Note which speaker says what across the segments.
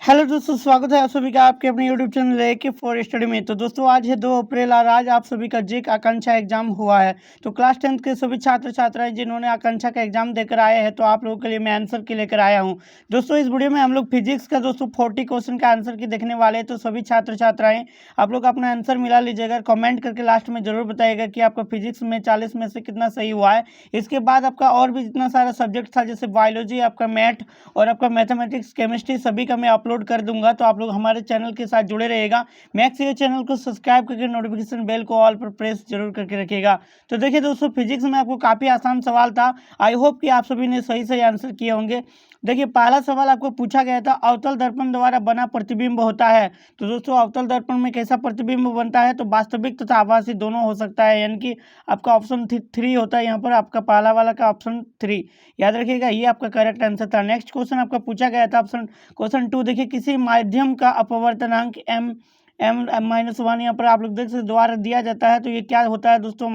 Speaker 1: Hello दोस्तों, स्वागत है आप सभी का आपके अपने YouTube channel A for study में। तो दोस्तों आज है 2 अप्रैल और आज आप सभी का जेक आकांक्षा एग्जाम हुआ है। तो क्लास 10th के सभी छात्र छात्राएं जिन्होंने आकांक्षा का एग्जाम देकर आए हैं, तो आप लोगों के लिए मैं आंसर की लेकर आया हूं। दोस्तों इस वीडियो में हम लोग फिजिक्स का दोस्तों 40 क्वेश्चन का आंसर की देखने वाले हैं। तो सभी छात्र छात्राएं आप लोग अपना आंसर मिला लीजिएगा, कमेंट करके लास्ट में जरूर बताइएगा कि आपका फिजिक्स में 40 में से कितना सही हुआ है। इसके बाद आपका और भी जितना सारा सब्जेक्ट था, जैसे बायोलॉजी, आपका मैथ और आपका मैथमेटिक्स, केमिस्ट्री, सभी का मैं अपलोड कर दूंगा। तो आप लोग हमारे चैनल के साथ जुड़े रहिएगा। मैक्स ये चैनल को सब्सक्राइब करके नोटिफिकेशन बेल को ऑल पर प्रेस जरूर करके रखिएगा। तो देखिए दोस्तों, फिजिक्स में आपको काफी आसान सवाल था। आई होप कि आप सभी ने सही सही आंसर किए होंगे। देखिए पहला सवाल आपको पूछा गया था, अवतल दर्पण द्वारा बना प्रतिबिंब होता है। तो दोस्तों अवतल दर्पण में कैसा प्रतिबिंब बनता है? तो वास्तविक तथा आभासी दोनों हो सकता है, यानी कि आपका ऑप्शन 3 होता है यहाँ पर, आपका पहला वाला का ऑप्शन 3 याद रखिएगा, ये आपका करेक्ट आंसर था। नेक्स्ट क्वेश्चन आपका पूछा गया था ऑप्शन क्वेश्चन 2। देखिए किसी माध्यम का अपवर्तनांक m-1 यहाँ पर आप लोग देख सकते द्वारा दिया जाता है। तो ये क्या होता है दोस्तों?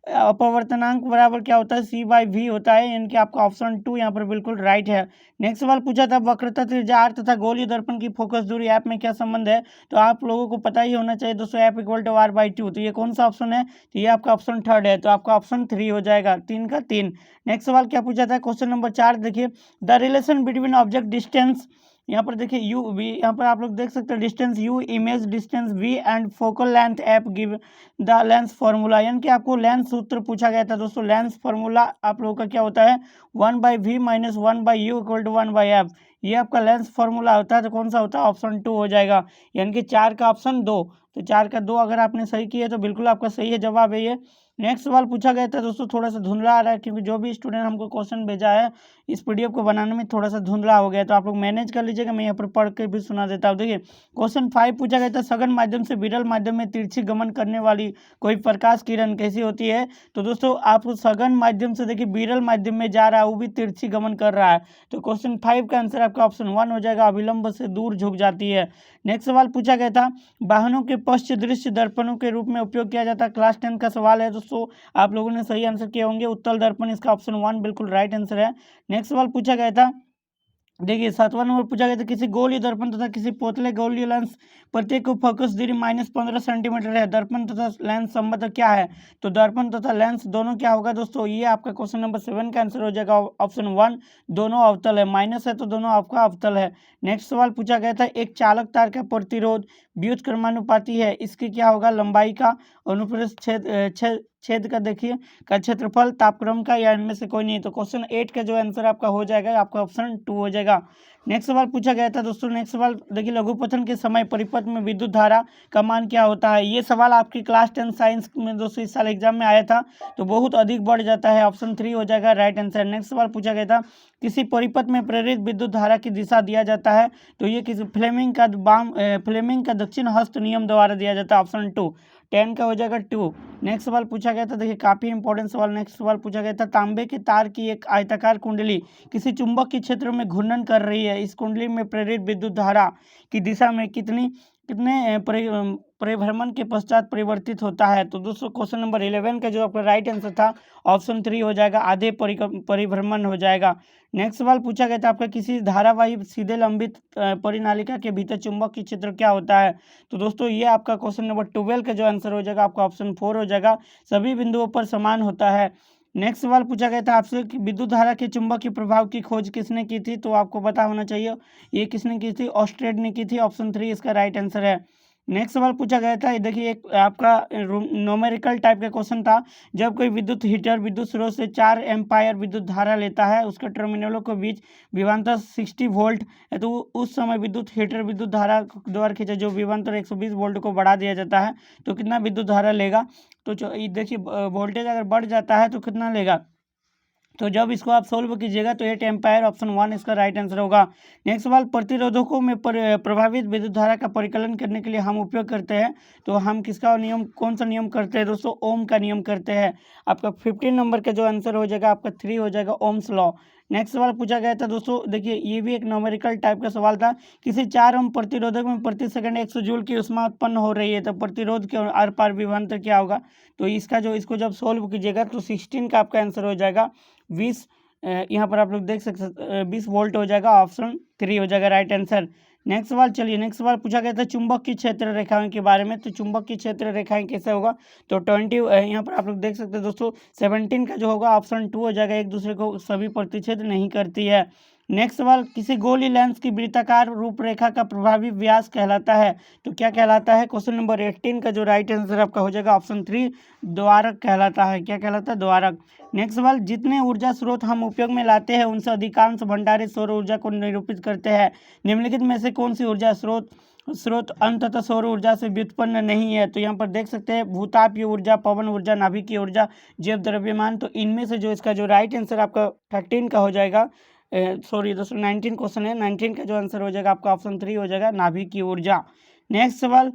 Speaker 1: अपवर्तनांक बराबर क्या होता है? c/v होता है, यानी कि आपका ऑप्शन 2 यहाँ पर बिल्कुल राइट है। नेक्स्ट सवाल पूछा था, वक्रता, त्रिज्या r तथा गोलीय दर्पण की फोकस दूरी ऐप में क्या संबंध है? तो आप लोगों को पता ही होना चाहिए दोस्तों, f = r/2। तो ये कौन सा ऑप्शन है? तो ये आपका ऑप्शन 3 है, तो आपका ऑप्शन 3 हो जाएगा, 3 का 3। नेक्स्ट सवाल क्या पूछा था? क्वेश्चन नंबर 4 देखिए, the relation between object distance, यहाँ पर देखिए यू वी, यहाँ पर आप लोग देख सकते हैं distance u, image distance v and focal length f give the lens formula, यानी कि आपको लेंस सूत्र पूछा गया था दोस्तों। लेंस फॉर्मूला आप लोगों का क्या होता है? 1/v - 1/u = 1/f। ये आपका लेंस फॉर्मूला होता है। तो कौन सा होता है? ऑप्शन 2 हो जाएगा, यानी कि 4 का ऑप्शन 2। तो 4 का 2 अगर आपने सही किया तो बिल्कुल आपका सही है, जवाब है ये। नेक्स्ट सवाल पूछा गया था दोस्तों, थोड़ा सा धुंधला आ रहा है क्योंकि जो भी स्टूडेंट हमको क्वेश्चन भेजा है इस पीडीएफ को बनाने में थोड़ा सा धुंधला हो गया, तो आप लोग मैनेज कर लीजिएगा। मैं यहाँ पर पढ़ के भी सुना देता हूँ। देखिए क्वेश्चन 5 पूछा गया था, सघन माध्यम से विरल माध्यम में तिरछी गमन करने वाली कोई प्रकाश किरण कैसी होती है? तो दोस्तों आप सघन माध्यम से देखिए विरल माध्यम में जा रहा है, वो भी तिरछी गमन कर रहा है। तो क्वेश्चन 5 का आंसर आपका ऑप्शन 1 हो जाएगा, अविलंब से दूर झुक जाती है। नेक्स्ट सवाल पूछा गया था, वाहनों के पश्च दृश्य दर्पणों के रूप में उपयोग किया जाता है। क्लास 10 का सवाल है दोस्तों, आप लोगों ने सही आंसर किए होंगे, उत्तल दर्पण इसका ऑप्शन 1 बिल्कुल राइट आंसर है। नेक्स्ट सवाल पूछा गया था, देखिए 7वां नंबर पूछा गया था, किसी गोलीय दर्पण तथा किसी पोतले गोलीय लेंस प्रत्येक को फोकस दूरी -15 सेंटीमीटर है। दर्पण तथा लेंस संबंध क्या है? तो दर्पण तथा लेंस दोनों क्या होगा दोस्तों? ये आपका क्वेश्चन नंबर 7 का आंसर हो जाएगा, ऑप्शन 1। दोनों अवतल है, माइनस है तो दोनों आपका अवतल है। नेक्स्ट सवाल पूछा गया था, एक चालक तार का प्रतिरोध व्युत्क्रमानुपाती है, इसकी क्या होगा? लंबाई का, अनुप्रस्थ छेद का देखिए का क्षेत्रफल, तापक्रम का, या इनमें से कोई नहीं। तो क्वेश्चन 8 का जो आंसर आपका हो जाएगा, आपका ऑप्शन 2 हो जाएगा। नेक्स्ट सवाल पूछा गया था दोस्तों, नेक्स्ट सवाल देखिए, लघुपथन के समय परिपथ में विद्युत धारा का मान क्या होता है? ये सवाल आपकी क्लास 10 साइंस में दोस्तों इस साल एग्जाम में आया था, तो बहुत अधिक बढ़ जाता है, ऑप्शन 3 हो जाएगा राइट आंसर। नेक्स्ट सवाल पूछा गया था, किसी परिपथ में प्रेरित विद्युत धारा की दिशा दिया जाता है? तो ये किसी फ्लेमिंग का दक्षिण हस्त नियम द्वारा दिया जाता है, ऑप्शन 2। 10 का हो जाएगा 2। नेक्स्ट सवाल पूछा गया था, देखिए काफी इंपॉर्टेंट सवाल। नेक्स्ट सवाल पूछा गया था, तांबे के तार की एक आयताकार कुंडली किसी चुंबक के क्षेत्र में घूर्णन कर रही है, इस कुंडली में प्रेरित विद्युत धारा की दिशा में कितने परिभ्रमण के पश्चात परिवर्तित होता है? तो दोस्तों क्वेश्चन नंबर 11 का जो आपका राइट आंसर था, ऑप्शन 3 हो जाएगा, आधे परिभ्रमण हो जाएगा। नेक्स्ट सवाल पूछा गया था, आपका किसी धारावाही सीधे लंबित परिनालिका के भीतर चुंबक की क्षेत्र क्या होता है? तो दोस्तों ये आपका क्वेश्चन नंबर 12 का जो आंसर हो जाएगा, आपका ऑप्शन 4 हो जाएगा, सभी बिंदुओं पर समान होता है। नेक्स्ट सवाल पूछा गया था आपसे कि विद्युत धारा के चुंबकीय प्रभाव की खोज किसने की थी? तो आपको पता होना चाहिए, ये किसने की थी? ऑस्ट्रेड ने की थी, ऑप्शन 3 इसका राइट आंसर है। नेक्स्ट सवाल पूछा गया था, देखिए एक आपका न्यूमेरिकल टाइप का क्वेश्चन था, जब कोई विद्युत हीटर विद्युत स्रोत से 4 एम्पायर विद्युत धारा लेता है, उसके टर्मिनलों के बीच विभवांतर 60 वोल्ट है, तो उस समय विद्युत हीटर विद्युत धारा द्वारा खींचा जो विभवांतर 120 वोल्ट को बढ़ा दिया जाता है, तो कितना विद्युत धारा लेगा? तो देखिए वोल्टेज अगर बढ़ जाता है तो कितना लेगा? तो जब इसको आप सोल्व कीजिएगा तो 8 एम्पायर, ऑप्शन 1 इसका राइट आंसर होगा। नेक्स्ट सवाल, प्रतिरोधकों में प्रभावित विद्युत धारा का परिकलन करने के लिए हम उपयोग करते हैं, तो हम किसका नियम, कौन सा नियम करते हैं दोस्तों? ओम का नियम करते हैं। आपका 15 नंबर का जो आंसर हो जाएगा, आपका 3 हो जाएगा, ओम्स लॉ। नेक्स्ट सवाल पूछा गया था दोस्तों, देखिए ये भी एक न्यूमेरिकल टाइप का सवाल था, किसी 4 ओम प्रतिरोधक में प्रति सेकंड 100 जूल की ऊष्मा उत्पन्न हो रही है, तो प्रतिरोध के आर पार विभवांतर क्या होगा? तो इसको जब सोल्व कीजिएगा तो 16 का आपका आंसर हो जाएगा 20, यहाँ पर आप लोग देख सकते 20 वोल्ट हो जाएगा, ऑप्शन 3 हो जाएगा राइट आंसर। नेक्स्ट सवाल, चलिए नेक्स्ट सवाल पूछा गया था चुंबक की क्षेत्र रेखाएं के बारे में। तो चुंबक की क्षेत्र रेखाएं कैसे होगा, तो 20 यहाँ पर आप लोग देख सकते हैं दोस्तों 17 का जो होगा ऑप्शन 2 हो जाएगा, एक दूसरे को सभी प्रतिच्छेद नहीं करती है। नेक्स्ट सवाल, किसी गोली लेंस की वृत्ताकार रूपरेखा का प्रभावी व्यास कहलाता है, तो क्या कहलाता है। क्वेश्चन नंबर 18 का जो राइट आंसर आपका हो जाएगा ऑप्शन 3 द्वारक कहलाता है। क्या कहलाता है, द्वारक। नेक्स्ट सवाल, जितने ऊर्जा स्रोत हम उपयोग में लाते हैं उनसे अधिकांश भंडारित सौर ऊर्जा को निरूपित करते हैं। निम्नलिखित में से कौन सी ऊर्जा स्रोत अंततः सौर ऊर्जा से व्युत्पन्न नहीं है, तो यहाँ पर देख सकते हैं भूतापीय ऊर्जा, पवन ऊर्जा, नाभिकीय ऊर्जा, जैव द्रव्यमान। तो इनमें से जो इसका जो राइट आंसर आपका 13 का हो जाएगा, सॉरी दोस्तों 19 क्वेश्चन है, 19 का जो आंसर हो जाएगा आपका ऑप्शन 3 हो जाएगा, नाभिकीय ऊर्जा। नेक्स्ट सवाल,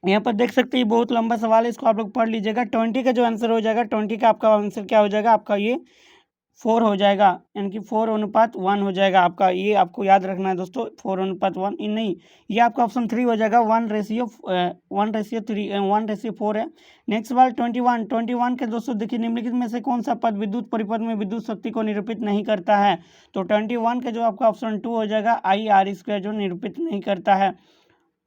Speaker 1: यहाँ पर देख सकते हैं बहुत लंबा सवाल है, इसको आप लोग पढ़ लीजिएगा। 20 का जो आंसर हो जाएगा, 20 का आपका आंसर क्या हो जाएगा, आपका ये 4 हो जाएगा, यानी कि 4:1 हो जाएगा आपका। ये आपको याद रखना है दोस्तों, 4:1 नहीं, ये आपका ऑप्शन 3 हो जाएगा, 1:4 है। नेक्स्ट सवाल 21 के दोस्तों देखिए, निम्नलिखित में से कौन सा पद विद्युत परिपथ में विद्युत शक्ति को निरूपित नहीं करता है, तो 21 का जो आपका ऑप्शन 2 हो जाएगा, IR² जो निरूपित नहीं करता है।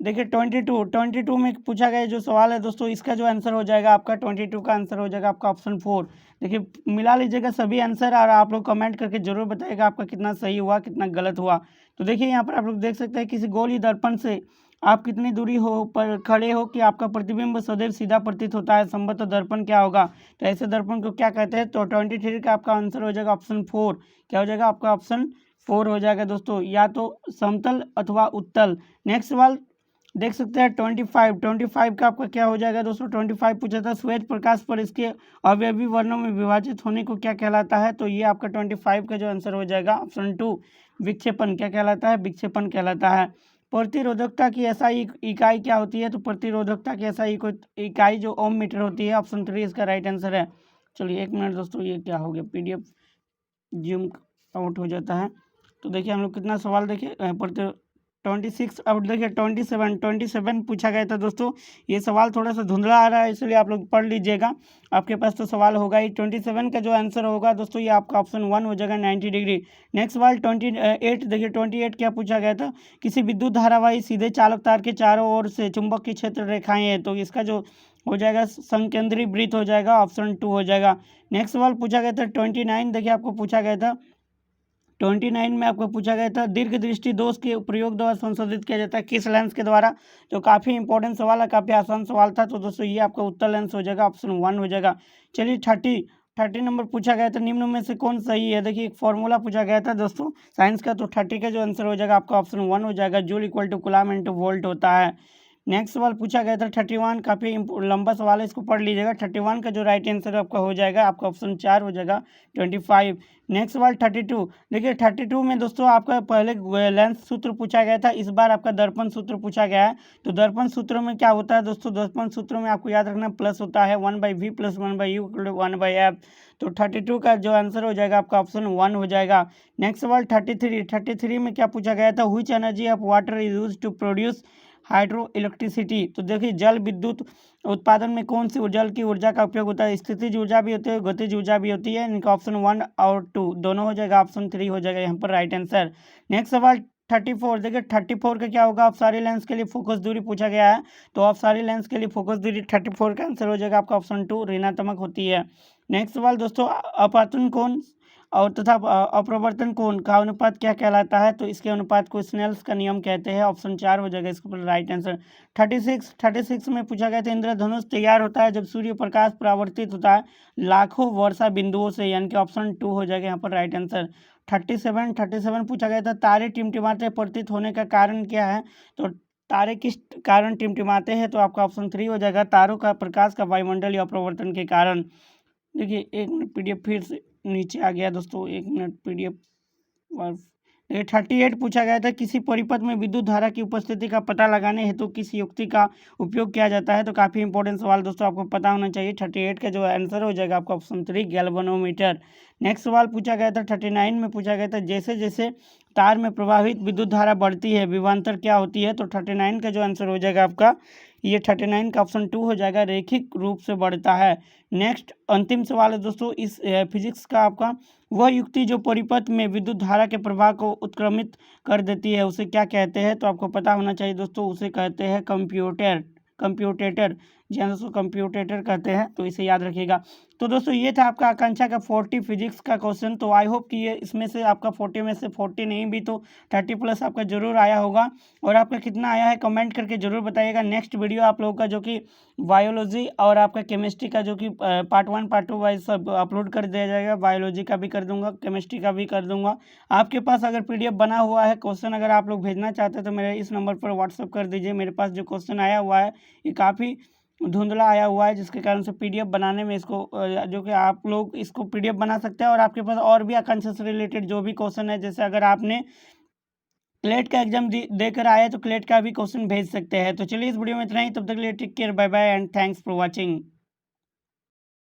Speaker 1: देखिए 22 में पूछा गया जो सवाल है दोस्तों, इसका जो आंसर हो जाएगा आपका 22 का आंसर हो जाएगा आपका ऑप्शन 4। देखिए मिला लीजिएगा सभी आंसर और आप लोग कमेंट करके जरूर बताइएगा आपका कितना सही हुआ कितना गलत हुआ। तो देखिए यहाँ पर आप लोग देख सकते हैं, किसी गोली दर्पण से आप कितनी दूरी हो पर खड़े हो कि आपका प्रतिबिंब सदैव सीधा प्रतीत होता है, संभवतः दर्पण क्या होगा, तो ऐसे दर्पण को क्या कहते हैं, तो 23 का आपका आंसर हो जाएगा ऑप्शन 4। क्या हो जाएगा आपका ऑप्शन 4 हो जाएगा दोस्तों, या तो समतल अथवा उत्तल। नेक्स्ट सवाल देख सकते हैं 25 का आपका क्या हो जाएगा दोस्तों, 25 पूछा था श्वेत प्रकाश पर इसके अवयवी वर्णों में विभाजित होने को क्या कहलाता है, तो ये आपका 25 का जो आंसर हो जाएगा ऑप्शन 2 विक्षेपण। क्या कहलाता है, विक्षेपण कहलाता है। प्रतिरोधकता की SI इकाई क्या होती है, तो प्रतिरोधकता की SI इकाई जो ओम मीटर होती है, ऑप्शन 3 इसका राइट आंसर है। चलिए 1 मिनट दोस्तों, ये क्या हो गया, PDF जूम आउट हो जाता है। तो देखिए हम लोग कितना सवाल देखिए 26, अब देखिए 27 पूछा गया था दोस्तों। ये सवाल थोड़ा सा धुंधला आ रहा है, इसलिए आप लोग पढ़ लीजिएगा, आपके पास तो सवाल होगा ही। 27 का जो आंसर होगा दोस्तों, ये आपका ऑप्शन 1 हो जाएगा, 90 डिग्री। नेक्स्ट सवाल 28, देखिए 28 क्या पूछा गया था, किसी विद्युत धारावाही सीधे चालक तार के चारों ओर से चुंबक की क्षेत्र रेखाएं हैं, तो इसका जो हो जाएगा संकेंद्री वृत्त हो जाएगा, ऑप्शन 2 हो जाएगा। नेक्स्ट सवाल पूछा गया था 29, देखिए आपको पूछा गया था 29 में आपको पूछा गया था दीर्घ दृष्टि दोष के प्रयोग द्वारा संशोधित किया जाता है किस लेंस के द्वारा, तो काफ़ी इंपॉर्टेंट सवाल है, काफ़ी आसान सवाल था। तो दोस्तों ये आपका उत्तर लेंस हो जाएगा, ऑप्शन 1 हो जाएगा। चलिए 30 नंबर पूछा गया था, निम्न में से कौन सही है। देखिए एक फॉर्मूला पूछा गया था दोस्तों साइंस का, तो 30 का जो आंसर हो जाएगा आपका ऑप्शन 1 हो जाएगा, joule equal to coulomb into volt होता है। नेक्स्ट सवाल पूछा गया था 31, काफ़ी लंबा सवाल है, इसको पढ़ लीजिएगा। 31 का जो राइट आंसर आपका हो जाएगा, आपका ऑप्शन 4 हो जाएगा, 25। नेक्स्ट सवाल 32, देखिए 32 में दोस्तों आपका पहले लेंस सूत्र पूछा गया था, इस बार आपका दर्पण सूत्र पूछा गया है। तो दर्पण सूत्र में क्या होता है दोस्तों, दर्पण सूत्र में आपको याद रखना प्लस होता है, 1/v + 1/u = 1/f। तो 32 का जो आंसर हो जाएगा आपका ऑप्शन 1 हो जाएगा। नेक्स्ट सवाल 33 में क्या पूछा गया था, which energy of water is used to produce hydroelectricity. तो देखिए जल विद्युत उत्पादन में कौन सी जल की ऊर्जा का उपयोग होता है, स्थितिज ऊर्जा भी होती है, गतिज ऊर्जा भी होती है। इनका ऑप्शन 1 और 2 दोनों हो जाएगा, ऑप्शन 3 हो जाएगा यहाँ पर राइट आंसर। नेक्स्ट सवाल 34, देखिए 34 का क्या होगा, अपसारी लेंस के लिए फोकस दूरी पूछा गया है, तो अपसारी लेंस के लिए फोकस दूरी 34 का आंसर हो जाएगा आपका ऑप्शन 2 ऋणात्मक होती है। नेक्स्ट सवाल दोस्तों अपवर्तन कोण और तथा अपवर्तन कोण का अनुपात क्या कहलाता है, तो इसके अनुपात को स्नेल्स का नियम कहते हैं, ऑप्शन 4 हो जाएगा इसका राइट आंसर। 36 में पूछा गया था इंद्रधनुष तैयार होता है जब सूर्य प्रकाश परावर्तित होता है लाखों वर्षा बिंदुओं से, यानी कि ऑप्शन 2 हो जाएगा यहाँ पर राइट आंसर। 37 पूछा गया था तारे टिमटिमाते प्रतीत होने का कारण क्या है, तो तारे किस कारण टिमटिमाते हैं, तो आपका ऑप्शन 3 हो जाएगा, तारों का प्रकाश का वायुमंडलीय अपवर्तन के कारण। देखिए 1 मिनट PDF फिर से नीचे आ गया दोस्तों, 1 मिनट PDF। और 38 पूछा गया था किसी परिपथ में विद्युत धारा की उपस्थिति का पता लगाने हेतु किस युक्ति का उपयोग किया जाता है, तो काफ़ी इंपॉर्टेंट सवाल दोस्तों आपको पता होना चाहिए। 38 का जो आंसर हो जाएगा आपका ऑप्शन 3 गैल्वेनोमीटर। नेक्स्ट सवाल पूछा गया था 39 में पूछा गया था जैसे जैसे तार में प्रवाहित विद्युत धारा बढ़ती है, विभवांतर क्या होती है? तो 39 का जो आंसर हो जाएगा आपका ये 39 का ऑप्शन 2 हो जाएगा, रैखिक रूप से बढ़ता है। नेक्स्ट अंतिम सवाल है दोस्तों इस फिजिक्स का आपका, वह युक्ति जो परिपथ में विद्युत धारा के प्रवाह को उत्क्रमित कर देती है उसे क्या कहते हैं? तो आपको पता होना चाहिए दोस्तों, उसे कहते हैं कंप्यूटेटर। जी हाँ दोस्तों, कंप्यूटेटर कहते हैं, तो इसे याद रखिएगा। तो दोस्तों ये था आपका आकांक्षा का 40 फिजिक्स का क्वेश्चन। तो आई होप कि ये इसमें से आपका 40 में से 40 नहीं भी तो 30 प्लस आपका जरूर आया होगा। और आपका कितना आया है कमेंट करके जरूर बताइएगा। नेक्स्ट वीडियो आप लोगों का जो कि बायोलॉजी और आपका केमिस्ट्री का जो कि पार्ट 1 पार्ट 2 वाइज सब अपलोड कर दिया जाएगा। बायोलॉजी का भी कर दूंगा, केमिस्ट्री का भी कर दूंगा। आपके पास अगर PDF बना हुआ है क्वेश्चन, अगर आप लोग भेजना चाहते हैं तो मेरे इस नंबर पर व्हाट्सअप कर दीजिए। मेरे पास जो क्वेश्चन आया हुआ है ये काफ़ी धुंधला आया हुआ है, जिसके कारण से PDF बनाने में इसको जो कि आप लोग इसको PDF बना सकते हैं। और आपके पास और भी आकांक्षा से रिलेटेड जो भी क्वेश्चन है, जैसे अगर आपने क्लेट का एग्जाम देकर आए तो क्लेट का भी क्वेश्चन भेज सकते हैं। तो चलिए इस वीडियो में इतना ही, तब तक के लिए take care, bye bye and thanks for watching.